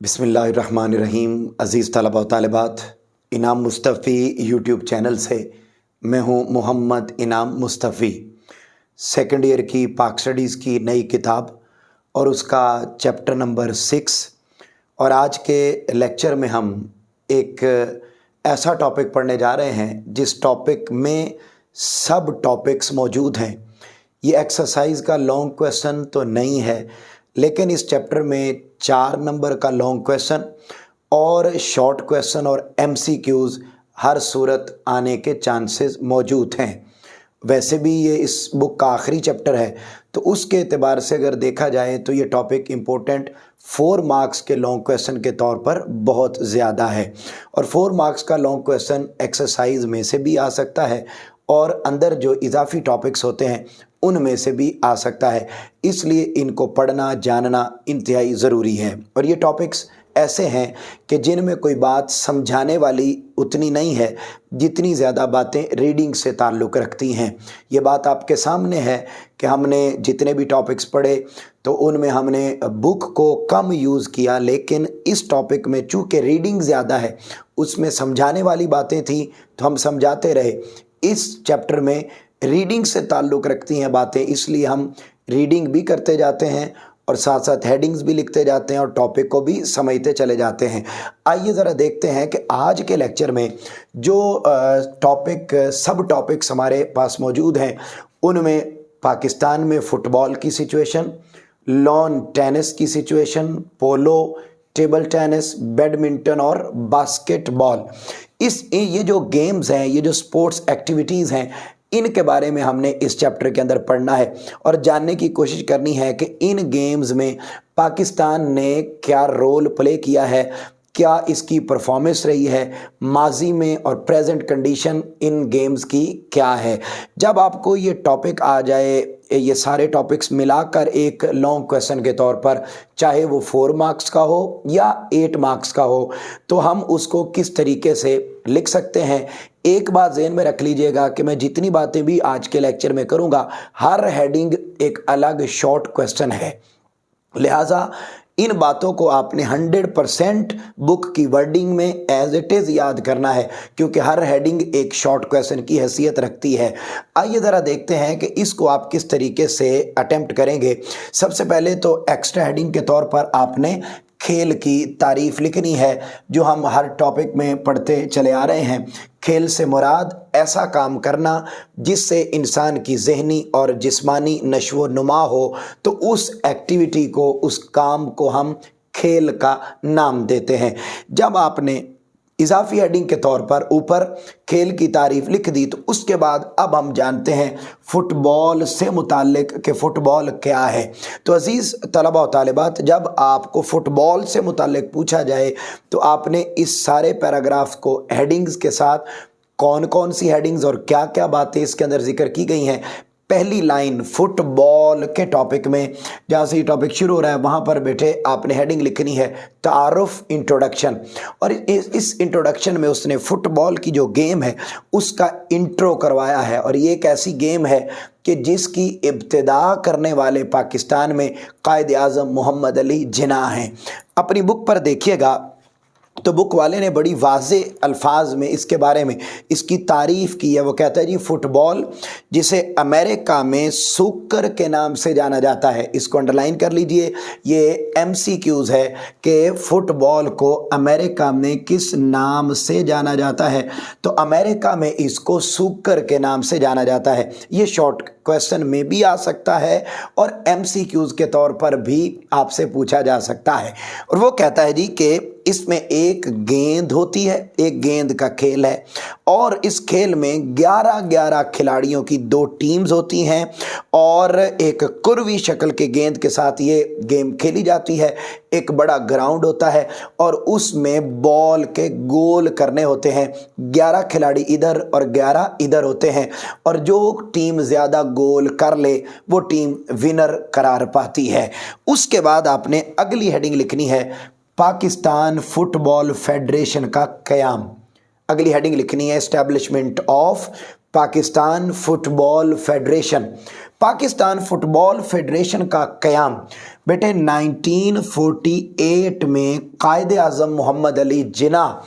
बिस्मिल्लाहिर्रहमानिर्रहीम। अज़ीज़ तलबा व तालिबात, इनाम मुस्तफ़ी यूट्यूब चैनल से मैं हूँ मोहम्मद इनाम मुस्तफ़ी। सेकंड ईयर की पाक स्टडीज़ की नई किताब और उसका चैप्टर नंबर 6। और आज के लेक्चर में हम एक ऐसा टॉपिक पढ़ने जा रहे हैं जिस टॉपिक में सब टॉपिक्स मौजूद हैं। ये एक्सरसाइज का लॉन्ग क्वेश्चन तो नहीं है, लेकिन इस चैप्टर में 4 नंबर का लॉन्ग क्वेश्चन और शॉर्ट क्वेश्चन और एमसीक्यूज़ हर सूरत आने के चांसेस मौजूद हैं। वैसे भी ये इस बुक का आखिरी चैप्टर है, तो उसके एतबार से अगर देखा जाए तो ये टॉपिक इम्पोर्टेंट 4 मार्क्स के लॉन्ग क्वेश्चन के तौर पर बहुत ज़्यादा है। और 4 मार्क्स का लॉन्ग क्वेश्चन एक्सरसाइज में से भी आ सकता है और अंदर जो इजाफी टॉपिक्स होते हैं उनमें से भी आ सकता है। इसलिए इनको पढ़ना जानना इंतहाई ज़रूरी है। और ये टॉपिक्स ऐसे हैं कि जिनमें कोई बात समझाने वाली उतनी नहीं है जितनी ज़्यादा बातें रीडिंग से ताल्लुक़ रखती हैं। ये बात आपके सामने है कि हमने जितने भी टॉपिक्स पढ़े तो उनमें हमने बुक को कम यूज़ किया, लेकिन इस टॉपिक में चूँकि रीडिंग ज़्यादा है उसमें समझाने वाली बातें थी तो हम समझाते रहे। इस चैप्टर में रीडिंग से ताल्लुक़ रखती हैं बातें, इसलिए हम रीडिंग भी करते जाते हैं और साथ साथ हेडिंग्स भी लिखते जाते हैं और टॉपिक को भी समझते चले जाते हैं। आइए ज़रा देखते हैं कि आज के लेक्चर में जो टॉपिक सब टॉपिक्स हमारे पास मौजूद हैं उनमें पाकिस्तान में फ़ुटबॉल की सिचुएशन, लॉन टेनिस की सिचुएशन, पोलो, टेबल टेनिस, बैडमिंटन और बास्केटबॉल, ये जो गेम्स हैं, ये जो स्पोर्ट्स एक्टिविटीज़ हैं, इनके बारे में हमने इस चैप्टर के अंदर पढ़ना है और जानने की कोशिश करनी है कि इन गेम्स में पाकिस्तान ने क्या रोल प्ले किया है, क्या इसकी परफॉर्मेंस रही है माजी में और प्रेजेंट कंडीशन इन गेम्स की क्या है। जब आपको ये टॉपिक आ जाए, ये सारे टॉपिक्स मिलाकर एक लॉन्ग क्वेश्चन के तौर पर, चाहे वो 4 मार्क्स का हो या 8 मार्क्स का हो, तो हम उसको किस तरीके से लिख सकते हैं। एक बात ज़हन में रख लीजिएगा कि मैं जितनी बातें भी आज के लेक्चर में करूँगा, हर हेडिंग एक अलग शॉर्ट क्वेश्चन है। लिहाजा इन बातों को आपने 100% बुक की वर्डिंग में एज इट इज़ याद करना है, क्योंकि हर हेडिंग एक शॉर्ट क्वेश्चन की हैसियत रखती है। आइए ज़रा देखते हैं कि इसको आप किस तरीके से अटेम्प्ट करेंगे। सबसे पहले तो एक्स्ट्रा हेडिंग के तौर पर आपने खेल की तारीफ़ लिखनी है, जो हम हर टॉपिक में पढ़ते चले आ रहे हैं। खेल से मुराद ऐसा काम करना जिससे इंसान की ज़हनी और जिस्मानी नशो नुमा हो, तो उस एक्टिविटी को, उस काम को हम खेल का नाम देते हैं। जब आपने इजाफी हेडिंग के तौर पर ऊपर खेल की तारीफ़ लिख दी, तो उसके बाद अब हम जानते हैं फ़ुटबॉल से मुताल्लिक कि फ़ुटबॉल क्या है। तो अज़ीज़ तलबा व तालिबात, जब आपको फ़ुटबॉल से मुताल्लिक पूछा जाए तो आपने इस सारे पैराग्राफ्स को हेडिंग्स के साथ, कौन कौन सी हेडिंग्स और क्या क्या बातें इसके अंदर जिक्र की गई हैं, पहली लाइन फुटबॉल के टॉपिक में जहाँ से ये टॉपिक शुरू हो रहा है वहाँ पर बैठे आपने हेडिंग लिखनी है तारुफ इंट्रोडक्शन। और इस इंट्रोडक्शन में उसने फ़ुटबॉल की जो गेम है उसका इंट्रो करवाया है। और ये एक ऐसी गेम है कि जिसकी इब्तिदा करने वाले पाकिस्तान में कायद आज़म मोहम्मद अली जिन्नाह हैं। अपनी बुक पर देखिएगा तो बुक वाले ने बड़ी वाज़े अल्फाज में इसके बारे में इसकी तारीफ़ की है। वो कहता है जी, फ़ुटबॉल जिसे अमेरिका में सुकर के नाम से जाना जाता है, इसको अंडरलाइन कर लीजिए, ये MCQs है कि फ़ुटबॉल को अमेरिका में किस नाम से जाना जाता है। तो अमेरिका में इसको सुकर के नाम से जाना जाता है। ये शॉर्ट क्वेश्चन में भी आ सकता है और MCQs के तौर पर भी आपसे पूछा जा सकता है। और वो कहता है जी कि इसमें एक गेंद होती है, एक गेंद का खेल है और इस खेल में 11-11 खिलाड़ियों की 2 टीम्स होती हैं और एक कुर्वी शक्ल के गेंद के साथ ये गेम खेली जाती है। एक बड़ा ग्राउंड होता है और उसमें बॉल के गोल करने होते हैं। 11 खिलाड़ी इधर और 11 इधर होते हैं और जो टीम ज़्यादा गोल कर ले वो टीम विनर करार पाती है। उसके बाद आपने अगली हेडिंग लिखनी है पाकिस्तान फुटबॉल फेडरेशन का क़याम। अगली हेडिंग लिखनी है establishment of Pakistan football federation. Pakistan football federation का क़याम बेटे 1948 में कायदे आज़म मोहम्मद अली जिन्ना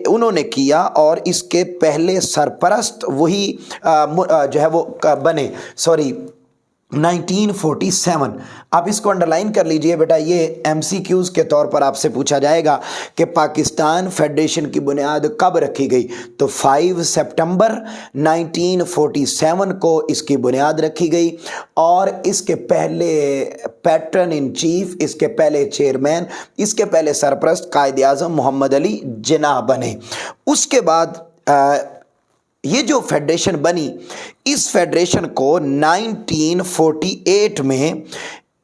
उन्होंने किया और इसके पहले सरपरस्त वही जो है वो बने 1947। आप इसको अंडरलाइन कर लीजिए बेटा, ये MCQs के तौर पर आपसे पूछा जाएगा कि पाकिस्तान फेडरेशन की बुनियाद कब रखी गई, तो 5 सितंबर 1947 को इसकी बुनियाद रखी गई और इसके पहले पैटर्न इन चीफ, इसके पहले चेयरमैन, इसके पहले सरपरस्त कायदे आज़म मोहम्मद अली जिन्ना बने। उसके बाद ये जो फेडरेशन बनी, इस फेडरेशन को 1948 में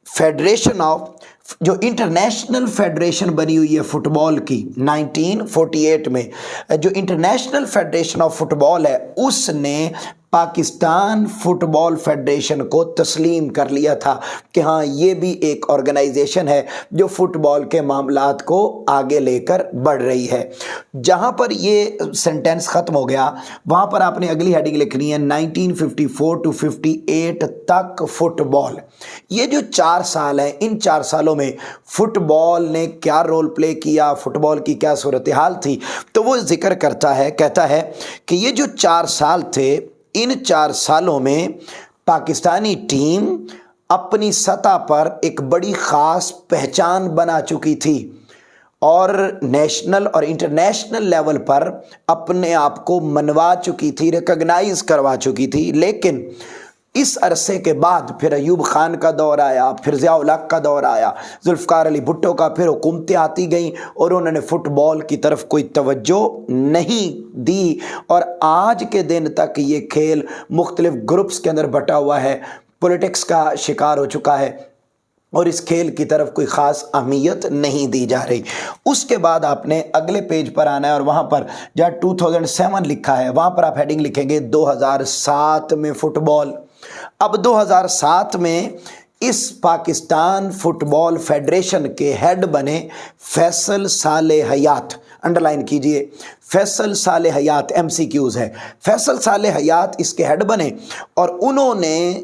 फेडरेशन ऑफ जो इंटरनेशनल फेडरेशन बनी हुई है फुटबॉल की, 1948 में जो इंटरनेशनल फेडरेशन ऑफ फुटबॉल है उसने पाकिस्तान फुटबॉल फेडरेशन को तस्लीम कर लिया था कि हाँ ये भी एक ऑर्गेनाइजेशन है जो फुटबॉल के मामलात को आगे लेकर बढ़ रही है। जहाँ पर ये सेंटेंस ख़त्म हो गया वहाँ पर आपने अगली हेडिंग लिखनी है 1954 टू 58 तक फुटबॉल। ये जो 4 साल हैं, इन 4 सालों में फुटबॉल ने क्या रोल प्ले किया, फुटबॉल की क्या सूरत हाल थी, तो वो जिक्र करता है, कहता है कि ये जो 4 साल थे, इन 4 सालों में पाकिस्तानी टीम अपनी सतह पर एक बड़ी ख़ास पहचान बना चुकी थी और नेशनल और इंटरनेशनल लेवल पर अपने आप को मनवा चुकी थी, रिकॉग्नाइज करवा चुकी थी। लेकिन इस अरसे के बाद फिर अयूब खान का दौर आया, फिर ज़िया-उल हक का दौर आया, जुल्फ़िकार अली भुट्टो का, फिर हुकूमतें आती गईं और उन्होंने फ़ुटबॉल की तरफ कोई तवज्जो नहीं दी और आज के दिन तक ये खेल मुख्तलिफ ग्रुप्स के अंदर बटा हुआ है, पॉलिटिक्स का शिकार हो चुका है और इस खेल की तरफ कोई ख़ास अहमियत नहीं दी जा रही। उसके बाद आपने अगले पेज पर आना है और वहाँ पर जहाँ 2007 लिखा है वहाँ पर आप हेडिंग लिखेंगे 2007 में फ़ुटबॉल। अब 2007 में इस पाकिस्तान फुटबॉल फेडरेशन के हेड बने फैसल सालेह हयात। अंडरलाइन कीजिए, फैसल सालेह हयात, MCQs है। फैसल सालेह हयात इसके हेड बने और उन्होंने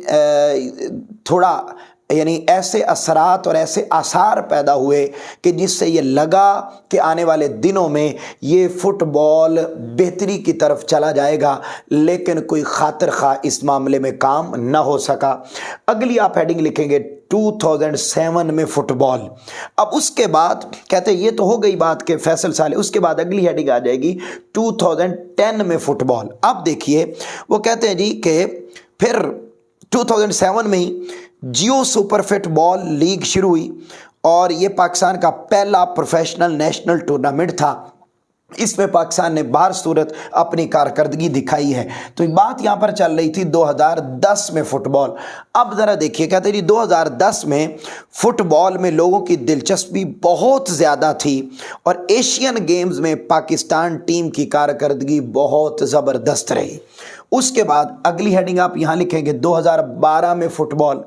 थोड़ा यानी ऐसे असरात और ऐसे आसार पैदा हुए कि जिससे ये लगा कि आने वाले दिनों में ये फुटबॉल बेहतरी की तरफ चला जाएगा, लेकिन कोई खातिर खा इस मामले में काम न हो सका। अगली आप हेडिंग लिखेंगे 2007 में फुटबॉल। अब उसके बाद कहते हैं ये तो हो गई बात के फैसल साले, उसके बाद अगली हेडिंग आ जाएगी 2010 में फुटबॉल। अब देखिए वो कहते हैं जी कि फिर 2007 में ही जियो सुपर फुटबॉल लीग शुरू हुई और ये पाकिस्तान का पहला प्रोफेशनल नेशनल टूर्नामेंट था। इसमें पाकिस्तान ने बाहर सूरत अपनी कारकर्दगी दिखाई है। तो बात यहाँ पर चल रही थी 2010 में फुटबॉल। अब ज़रा देखिए, कहते हैं 2010 में फुटबॉल में लोगों की दिलचस्पी बहुत ज़्यादा थी और एशियन गेम्स में पाकिस्तान टीम की कारकर्दगी बहुत ज़बरदस्त रही। उसके बाद अगली हेडिंग आप यहाँ लिखेंगे 2012 में फुटबॉल।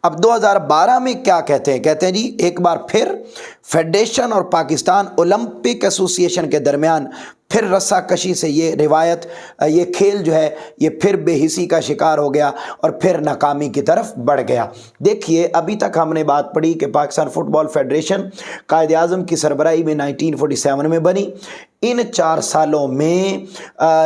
अब 2012 में क्या कहते हैं, कहते हैं जी एक बार फिर फेडरेशन और पाकिस्तान ओलंपिक एसोसिएशन के दरमियान फिर रस्साकशी से ये खेल जो है ये फिर बेहिसी का शिकार हो गया और फिर नाकामी की तरफ बढ़ गया। देखिए अभी तक हमने बात पढ़ी कि पाकिस्तान फुटबॉल फेडरेशन कायदे आज़म की सरबराही में 1947 में बनी। इन 4 सालों में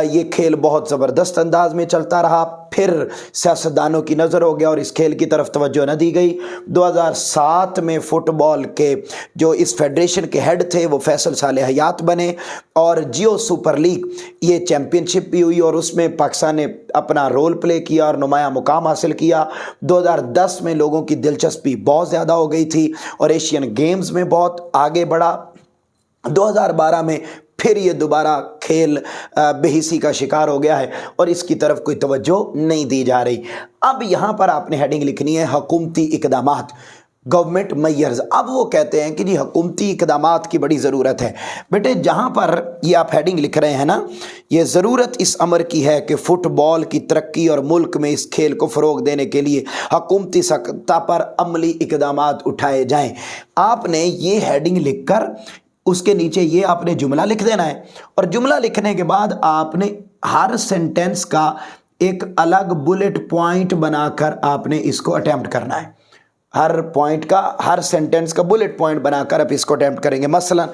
ये खेल बहुत ज़बरदस्त अंदाज में चलता रहा, फिर सियासतदानों की नज़र हो गया और इस खेल की तरफ तवज्जो न दी गई। 2007 में फ़ुटबॉल के जो इस फेडरेशन के हेड थे वो फैसल सालेह हयात बने और जियो सुपर लीग ये चैम्पियनशिप भी हुई और उसमें पाकिस्तान ने अपना रोल प्ले किया और नुमाया मुकाम हासिल किया। 2010 में लोगों की दिलचस्पी बहुत ज़्यादा हो गई थी और एशियन गेम्स में बहुत आगे बढ़ा। 2012 में फिर ये दोबारा खेल बेहिसी का शिकार हो गया है और इसकी तरफ कोई तवज्जो नहीं दी जा रही। अब यहाँ पर आपने हेडिंग लिखनी है हुकूमती इक़दामात, गवर्नमेंट मेजर्स। अब वो कहते हैं कि जी हुकूमती इक़दामात की बड़ी ज़रूरत है। बेटे जहाँ पर ये आप हेडिंग लिख रहे हैं ना, ये ज़रूरत इस अमर की है कि फ़ुटबॉल की तरक्की और मुल्क में इस खेल को फ़रोग़ देने के लिए हुकूमती सतह पर अमली इक़दामात उठाए जाएँ। आपने ये हेडिंग लिख कर उसके नीचे ये आपने जुमला लिख देना है और जुमला लिखने के बाद आपने हर सेंटेंस का एक अलग बुलेट पॉइंट बनाकर आपने इसको अटेम्प्ट करना है। हर पॉइंट का, हर सेंटेंस का बुलेट पॉइंट बनाकर आप इसको अटेम्प्ट करेंगे। मसलन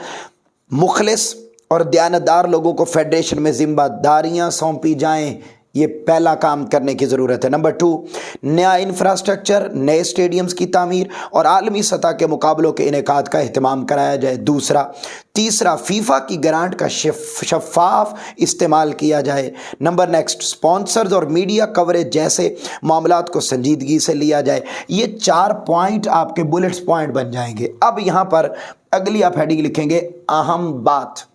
मुखलिस और दयानतदार लोगों को फेडरेशन में जिम्मेदारियां सौंपी जाएं, ये पहला काम करने की ज़रूरत है। नंबर 2, नया इंफ्रास्ट्रक्चर, नए स्टेडियम्स की तामीर और आलमी सतह के मुकाबलों के इनेकाद का एहतमाम कराया जाए। तीसरा, फीफा की ग्रांट का शफाफ इस्तेमाल किया जाए। नेक्स्ट, स्पॉन्सर्स और मीडिया कवरेज जैसे मामलात को संजीदगी से लिया जाए। ये 4 पॉइंट आपके बुलेट्स पॉइंट बन जाएंगे। अब यहाँ पर अगली आप हेडिंग लिखेंगे अहम बात,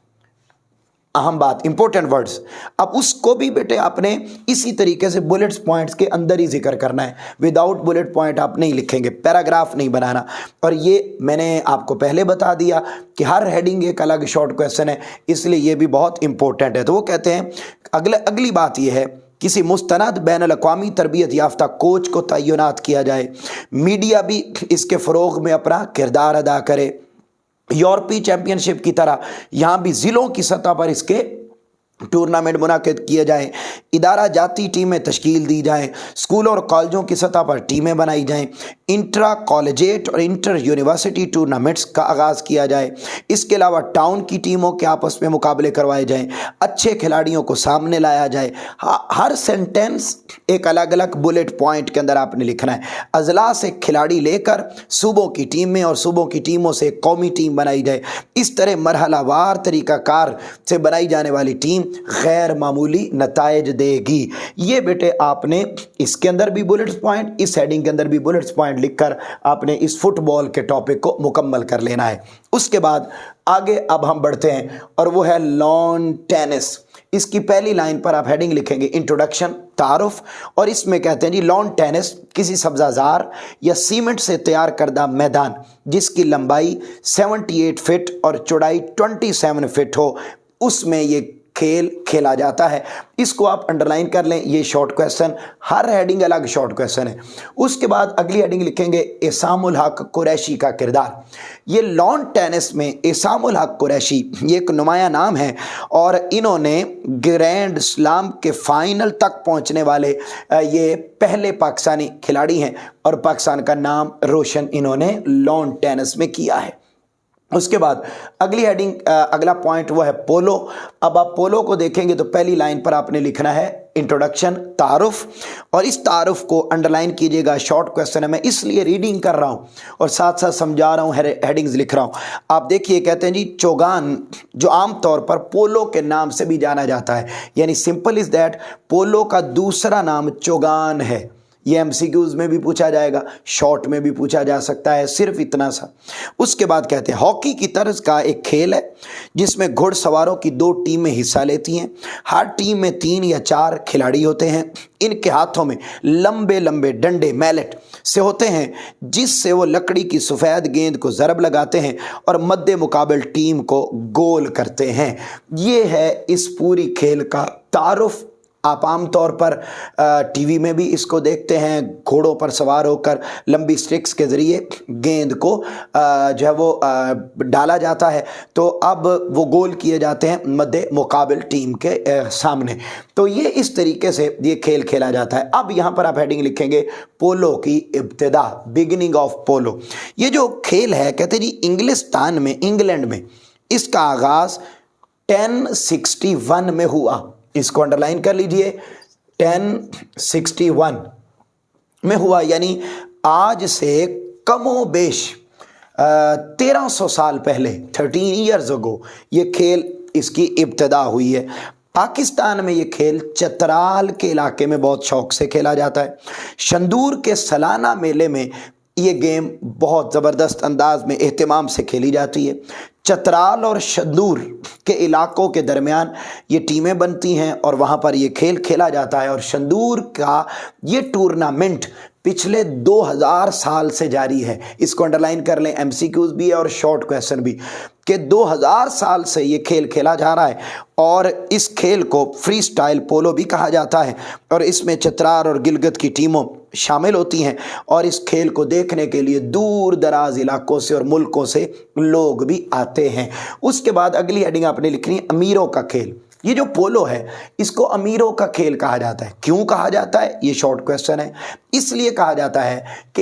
इंपॉर्टेंट वर्ड्स। अब उसको भी बेटे आपने इसी तरीके से बुलेट्स पॉइंट्स के अंदर ही जिक्र करना है, विदाउट बुलेट पॉइंट आप नहीं लिखेंगे, पैराग्राफ नहीं बनाना। और ये मैंने आपको पहले बता दिया कि हर हेडिंग एक अलग शॉर्ट क्वेश्चन है, इसलिए ये भी बहुत इंपॉर्टेंट है। तो वो कहते हैं अगली बात ये है, किसी मुस्तनद बैनुल अक़वामी तरबियत याफ्ता कोच को तैनात किया जाए। मीडिया भी इसके फ़रोग़ में अपना किरदार अदा करे। यूरोपीय चैंपियनशिप की तरह यहाँ भी ज़िलों की सतह पर इसके टूर्नामेंट मुनाकिद किए जाएँ। इदारा जाती टीमें तश्कील दी जाएँ। स्कूलों और कॉलेजों की सतह पर टीमें बनाई जाएँ। इंट्रा कॉलेजेट और इंटर यूनिवर्सिटी टूर्नामेंट्स का आगाज़ किया जाए। इसके अलावा टाउन की टीमों के आपस में मुकाबले करवाए जाएँ। अच्छे खिलाड़ियों को सामने लाया जाए। हर सेंटेंस एक अलग अलग बुलेट पॉइंट के अंदर आपने लिखना है। अजला से खिलाड़ी लेकर सूबों की टीमें और सूबों की टीमों से कौमी टीम बनाई जाए। इस तरह मरहलावार तरीक़ाकार से बनाई जाने वाली टीम गैर मामूली नताइज देगी। ये बेटे आपने इसके अंदर भी बुलेट्स पॉइंट, इस हेडिंग के अंदर भी बुलेट्स पॉइंट लिखकर आपने इस फुटबॉल के टॉपिक को मुकम्मल कर लेना है। उसके बाद आगे अब हम बढ़ते हैं और वो है लॉन टेनिस। इसकी पहली लाइन पर आप हेडिंग लिखेंगे इंट्रोडक्शन, तारुफ, और इसमें कहते हैं जी लॉन टेनिस किसी सब्जाजार या सीमेंट से तैयार करदा मैदान जिसकी लंबाई 78 फीट और चौड़ाई 27 फीट हो, उसमें ये खेल खेला जाता है। इसको आप अंडरलाइन कर लें, ये शॉर्ट क्वेश्चन, हर हेडिंग अलग शॉर्ट क्वेश्चन है। उसके बाद अगली हेडिंग लिखेंगे इसामुल हक कुरैशी का किरदार। ये लॉन टेनिस में इसामुल हक कुरैशी ये एक नुमाया नाम है और इन्होंने ग्रैंड स्लाम के फाइनल तक पहुंचने वाले ये पहले पाकिस्तानी खिलाड़ी हैं और पाकिस्तान का नाम रोशन इन्होंने लॉन टेनिस में किया है। उसके बाद अगली हेडिंग, अगला पॉइंट वो है पोलो। अब आप पोलो को देखेंगे तो पहली लाइन पर आपने लिखना है इंट्रोडक्शन, तारुफ, और इस तारुफ को अंडरलाइन कीजिएगा, शॉर्ट क्वेश्चन है, मैं इसलिए रीडिंग कर रहा हूँ और साथ साथ समझा रहा हूँ, हेडिंग्स लिख रहा हूँ। आप देखिए कहते हैं जी चौगान, जो आम तौर पर पोलो के नाम से भी जाना जाता है, यानी सिंपल इज दैट पोलो का दूसरा नाम चौगान है। ये एमसीक्यूज में भी पूछा जाएगा, शॉर्ट में भी पूछा जा सकता है, सिर्फ इतना सा। उसके बाद कहते हैं हॉकी की तर्ज का एक खेल है जिसमें घुड़सवारों की 2 टीमें हिस्सा लेती हैं। हर टीम में 3 या 4 खिलाड़ी होते हैं। इनके हाथों में लंबे लंबे डंडे मैलेट से होते हैं जिससे वो लकड़ी की सफ़ेद गेंद को ज़रब लगाते हैं और मद्दे मुकाबल टीम को गोल करते हैं। ये है इस पूरी खेल का तारुफ। आप आम तौर पर टीवी में भी इसको देखते हैं, घोड़ों पर सवार होकर लंबी स्टिक्स के ज़रिए गेंद को जो है वो डाला जाता है, तो अब वो गोल किए जाते हैं मद्दे मुकाबिल टीम के सामने। तो ये इस तरीके से ये खेल खेला जाता है। अब यहाँ पर आप हेडिंग लिखेंगे पोलो की इब्तिदा, बिगिनिंग ऑफ पोलो। ये जो खेल है कहते हैं जी इंग्लिस्तान में, इंग्लैंड में इसका आगाज़ 1061 में हुआ। इसको अंडरलाइन कर लीजिए, 1061 में हुआ, यानी आज से कमोबेश 1300 साल पहले, 13 ईयर्स अगो ये खेल इसकी इब्तिदा हुई है। पाकिस्तान में ये खेल चतराल के इलाके में बहुत शौक से खेला जाता है। शंदूर के सालाना मेले में ये गेम बहुत ज़बरदस्त अंदाज में एहतमाम से खेली जाती है। चतराल और शंदूर के इलाकों के दरमियान ये टीमें बनती हैं और वहाँ पर ये खेल खेला जाता है। और शंदूर का ये टूर्नामेंट पिछले 2000 साल से जारी है। इसको अंडरलाइन कर लें, एमसीक्यूज भी है और शॉर्ट क्वेश्चन भी, कि 2000 साल से ये खेल खेला जा रहा है और इस खेल को फ्री स्टाइल पोलो भी कहा जाता है। और इसमें चतराल और गिलगित की टीमों शामिल होती हैं और इस खेल को देखने के लिए दूर दराज इलाकों से और मुल्कों से लोग भी आते हैं। उसके बाद अगली हेडिंग आपने लिखनी है अमीरों का खेल। ये जो पोलो है इसको अमीरों का खेल कहा जाता है। क्यों कहा जाता है, ये शॉर्ट क्वेश्चन है। इसलिए कहा जाता है कि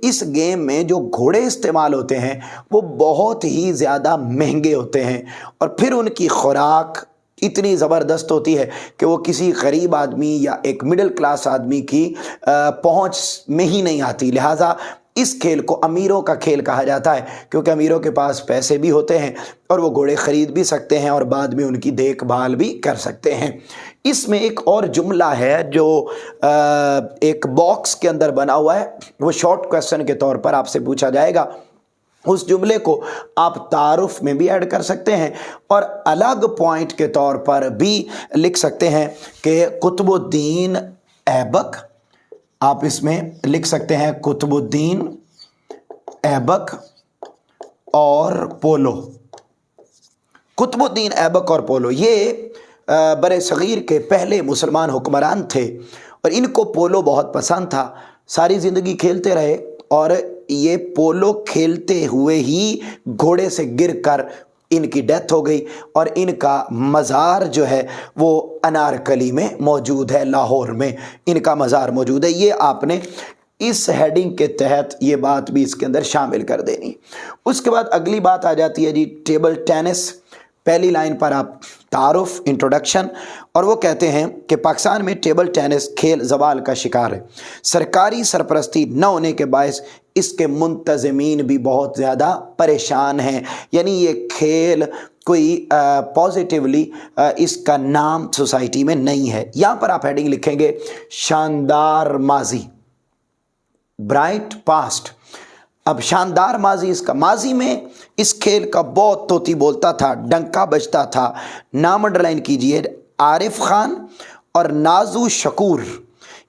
इस गेम में जो घोड़े इस्तेमाल होते हैं वो बहुत ही ज़्यादा महंगे होते हैं और फिर उनकी खुराक इतनी ज़बरदस्त होती है कि वो किसी गरीब आदमी या एक मिडिल क्लास आदमी की पहुंच में ही नहीं आती। लिहाजा इस खेल को अमीरों का खेल कहा जाता है, क्योंकि अमीरों के पास पैसे भी होते हैं और वो घोड़े ख़रीद भी सकते हैं और बाद में उनकी देखभाल भी कर सकते हैं। इसमें एक और जुमला है जो एक बॉक्स के अंदर बना हुआ है, वो शॉर्ट क्वेश्चन के तौर पर आपसे पूछा जाएगा। उस जुमले को आप तारुफ में भी ऐड कर सकते हैं और अलग पॉइंट के तौर पर भी लिख सकते हैं कि कुतुबुद्दीन ऐबक, आप इसमें लिख सकते हैं कुतुबुद्दीन ऐबक और पोलो। कुतुबुद्दीन ऐबक और पोलो ये बरे सगीर के पहले मुसलमान हुक्मरान थे और इनको पोलो बहुत पसंद था। सारी ज़िंदगी खेलते रहे और ये पोलो खेलते हुए ही घोड़े से गिरकर इनकी डेथ हो गई और इनका मज़ार जो है वो अनारकली में मौजूद है, लाहौर में इनका मज़ार मौजूद है। ये आपने इस हेडिंग के तहत ये बात भी इसके अंदर शामिल कर देनी। उसके बाद अगली बात आ जाती है जी टेबल टेनिस। पहली लाइन पर आप तारुफ, इंट्रोडक्शन, और वो कहते हैं कि पाकिस्तान में टेबल टेनिस खेल ज़वाल का शिकार है। सरकारी सरपरस्ती न होने के बायस इसके मुंतज़मीन भी बहुत ज़्यादा परेशान हैं। यानी ये खेल कोई पॉजिटिवली इसका नाम सोसाइटी में नहीं है। यहाँ पर आप हेडिंग लिखेंगे शानदार माजी, ब्राइट पास्ट। अब शानदार माजी, इसका माजी में इस खेल का बहुत तोती बोलता था, डंका बजता था। नाम अंडरलाइन कीजिए, आरिफ खान और नाजू शकूर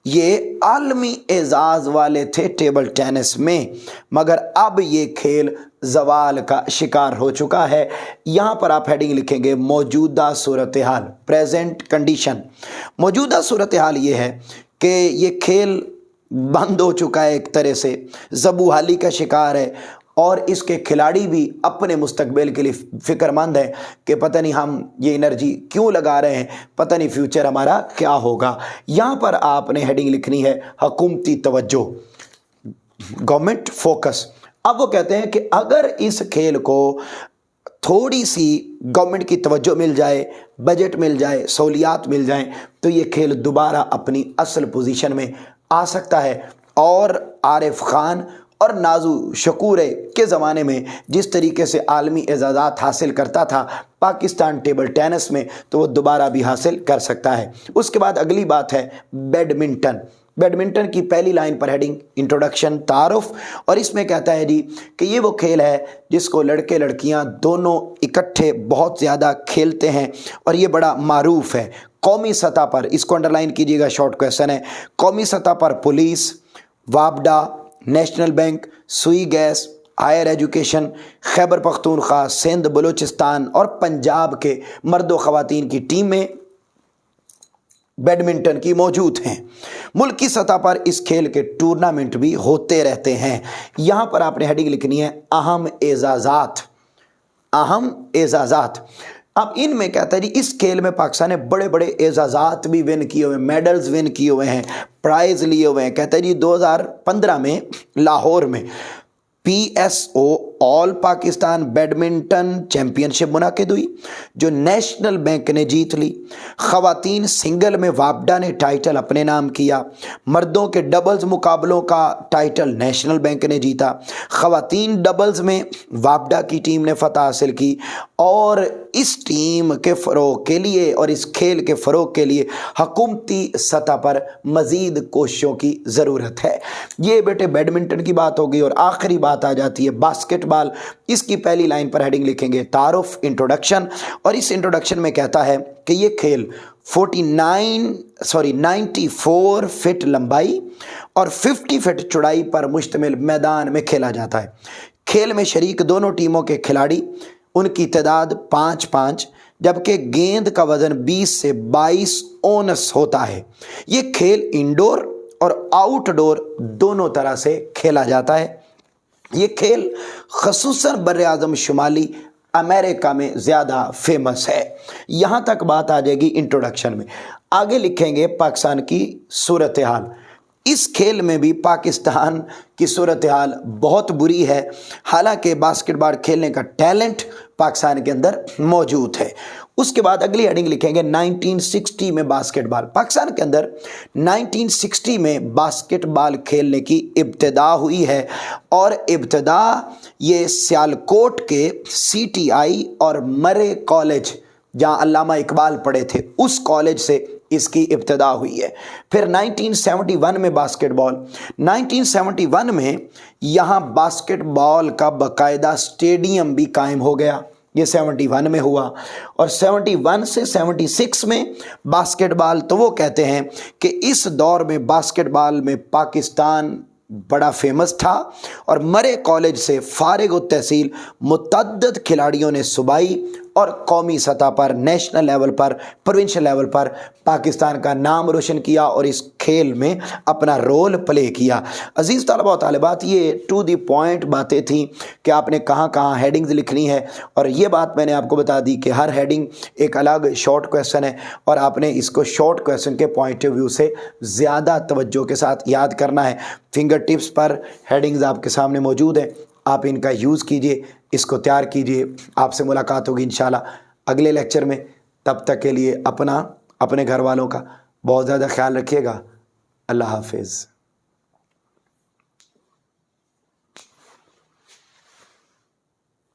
ये आलमी एजाज़ वाले थे टेबल टेनिस में, मगर अब ये खेल ज़वाल का शिकार हो चुका है। यहाँ पर आप हेडिंग लिखेंगे मौजूदा सूरत हाल, प्रेजेंट कंडीशन। मौजूदा सूरत हाल ये है कि ये खेल बंद हो चुका है, एक तरह से ज़बूहाली का शिकार है और इसके खिलाड़ी भी अपने मुस्तकबिल के लिए फ़िक्रमंद हैं कि पता नहीं हम ये एनर्जी क्यों लगा रहे हैं, पता नहीं फ्यूचर हमारा क्या होगा। यहाँ पर आपने हेडिंग लिखनी है हुकूमती तवज्जो, गवर्नमेंट फोकस। अब वो कहते हैं कि अगर इस खेल को थोड़ी सी गवर्नमेंट की तवज्जो मिल जाए, बजट मिल जाए, सहूलियात मिल जाए, तो ये खेल दोबारा अपनी असल पोजीशन में आ सकता है। और आरिफ खान और नाजू शकूर के ज़माने में जिस तरीके से आलमी एजाज़ात हासिल करता था पाकिस्तान टेबल टेनिस में, तो वो दोबारा भी हासिल कर सकता है। उसके बाद अगली बात है बैडमिंटन। बैडमिंटन की पहली लाइन पर हेडिंग इंट्रोडक्शन, तारुफ, और इसमें कहता है जी कि ये वो खेल है जिसको लड़के लड़कियां दोनों इकट्ठे बहुत ज़्यादा खेलते हैं और ये बड़ा मारूफ है। कौमी सतह पर, इसको अंडरलाइन कीजिएगा, शॉर्ट क्वेश्चन है, कौमी सतह पर पुलिस, वापडा, national bank, Sui gas, higher education, Khyber Pakhtunkhwa, Sindh, Balochistan और पंजाब के मर्द व ख़वातीन की टीमें बैडमिंटन की मौजूद हैं। मुल्क की सतह पर इस खेल के टूर्नामेंट भी होते रहते हैं। यहाँ पर आपने हेडिंग लिखनी है अहम एजाज़ात, अहम एजाज़ात। अब इनमें कहता है जी इस खेल में पाकिस्तान ने बड़े बड़े एजाज़ात भी विन किए हुए हैं, मेडल्स विन किए हुए हैं, प्राइज़ लिए हुए हैं। कहता है जी 2015 में लाहौर में PSO all Pakistan badminton championship मुनाकिद हुई जो नेशनल बैंक ने जीत ली। ख़वातीन सिंगल में वापडा ने टाइटल अपने नाम किया। मर्दों के डबल्स मुकाबलों का टाइटल नेशनल बैंक ने जीता। ख़वातीन डबल्स में वापडा की टीम ने फ़तह हासिल की और इस टीम के फ़रोग़ के लिए और इस खेल के फ़रोग़ के लिए हुकूमती सतह पर मज़ीद कोशिशों की ज़रूरत है। ये बेटे बैडमिंटन की बात होगी और आखिरी बात आ जाती है बास्केटबॉल। इसकी पहली लाइन पर हेडिंग लिखेंगे तारुफ, इंट्रोडक्शन, और इस इंट्रोडक्शन में कहता है कि ये खेल 94 फिट लंबाई और 50 फिट चौड़ाई पर मुश्तमिल मैदान में खेला जाता है। खेल में शरीक दोनों टीमों के खिलाड़ी, उनकी तादाद 5-5, जबकि गेंद का वज़न 20 से 22 ओनस होता है। ये खेल इंडोर और आउटडोर दोनों तरह से खेला जाता है। ये खेल ख़ुसूसन बर्र आज़म शुमाली अमेरिका में ज़्यादा फेमस है। यहाँ तक बात आ जाएगी इंट्रोडक्शन में। आगे लिखेंगे पाकिस्तान की सूरत हाल। इस खेल में भी पाकिस्तान की सूरत हाल बहुत बुरी है, हालांकि बास्केटबॉल खेलने का टैलेंट पाकिस्तान के अंदर मौजूद है। उसके बाद अगली हेडिंग लिखेंगे 1960 में बास्केटबॉल। पाकिस्तान के अंदर 1960 में बास्केटबॉल खेलने की इब्तिदा हुई है और इब्तिदा ये सियालकोट के CTI और मरे कॉलेज, जहाँ अल्लामा इकबाल पढ़े थे, उस कॉलेज से इसकी इब्तिदा हुई है। फिर 1971 में बास्केटबॉल, 1971 में यहाँ बास्केटबॉल का बाकायदा स्टेडियम भी कायम हो गया, ये 71 में हुआ। और 71 से 76 में बास्केटबॉल, तो वो कहते हैं कि इस दौर में बास्केटबॉल में पाकिस्तान बड़ा फेमस था और मरे कॉलेज से फारिग तहसील मुतअद्दिद खिलाड़ियों ने सूबाई और कौमी सतह पर, नेशनल लेवल पर, प्रोविंशियल लेवल पर पाकिस्तान का नाम रोशन किया और इस खेल में अपना रोल प्ले किया। अजीज़ तलबा व तालिबात, ये टू दी पॉइंट बातें थी कि आपने कहाँ कहाँ हेडिंग्स लिखनी है, और ये बात मैंने आपको बता दी कि हर हेडिंग एक अलग शॉर्ट क्वेश्चन है और आपने इसको शॉर्ट क्वेश्चन के पॉइंट ऑफ व्यू से ज़्यादा तवज्जो के साथ याद करना है। फिंगर टिप्स पर हेडिंग्स आपके सामने मौजूद है, आप इनका यूज़ कीजिए, इसको तैयार कीजिए। आपसे मुलाकात होगी इंशाल्लाह अगले लेक्चर में। तब तक के लिए अपना, अपने घर वालों का बहुत ज़्यादा ख्याल रखिएगा। अल्लाह हाफिज़।